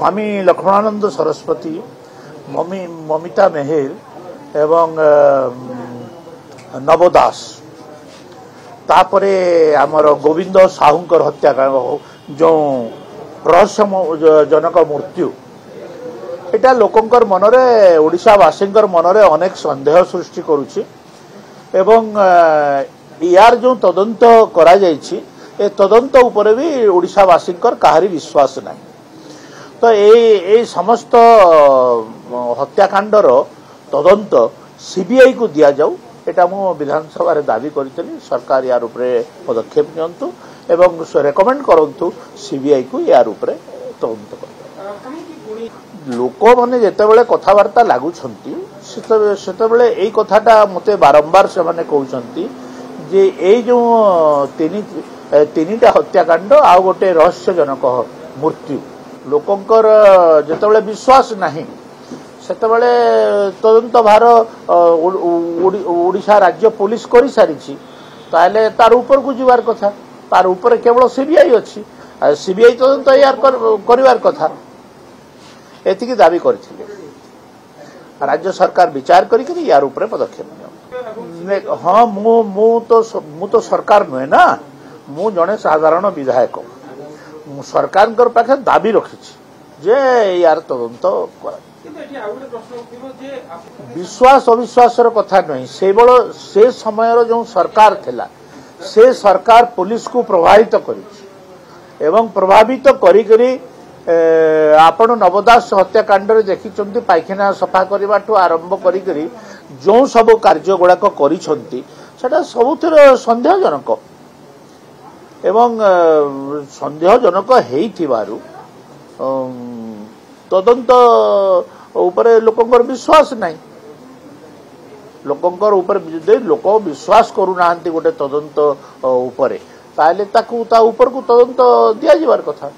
स्वामी लक्ष्मणानंद सरस्वती ममिता मेहेर एवं नव दास तापरे आमर गोविंद साहूंकर हत्याकांड जो रहस्यजनक मृत्यु एटा लोकंकर मनरे ओडिशावासींकर मनरे अनेक संदेह सृष्टि करुछि एवं यार जो तदंत करा जायछि ए तदंत उपरे भी ओडिशावासींकर काहारी विश्वास नाही। तो ए समस्त हत्याकांडर तदंत सीबीआई को दिया जाऊ एटा मु विधानसभा दाबी करी सरकार यार उपरे पदक्षेप नियंतु एवं रेकमेंड करंतु सीबीआई को यार उपरे तदंत कर। लोक माने जेतेबेले कथावार्ता लागुछंती सेतेबेले एई कथाटा मते बारंबार से माने कहउछंती जे एई जो तीनिटा हत्याकांड आ गोटे रहस्यजनक मृत्यु लोकंकर जेतेबेले विश्वास नहीं सेतेबेले तदंत भार ओडिशा राज्य पुलिस करि सारिछि ताले तार ऊपर को जीवार कथा तार ऊपर केवल सीबीआई अछि सीबीआई तदंत यार करिवार कथा एतिकी दाबी करथिले राज्य सरकार विचार करी यार ऊपर पदक्षेप। हाँ मु तो सरकार नुहे ना मु जने साधारण विधायक सरकार पाखे दाबी रखी जे यार तदंत कर विश्वास अविश्वास कथा नहीं से समय जो सरकार थिला से सरकार पुलिस को प्रभावित करी एवं प्रभावित करी आपण नवदास हत्याकांड देखी पायखाना सफा करने आरंभ करी जो सब कार्य गुड़ाक करा सबुथिर सन्देहजनक एवं सन्देहजनक हेइथिबारु तदंत उपरे लोकंकर विश्वास नहीं लोकंकर ऊपर लोक विश्वास करू नाहंती गोटे तदंत उपरे ताले ताकू ता ऊपर को तदंत दिया जिवार कथा।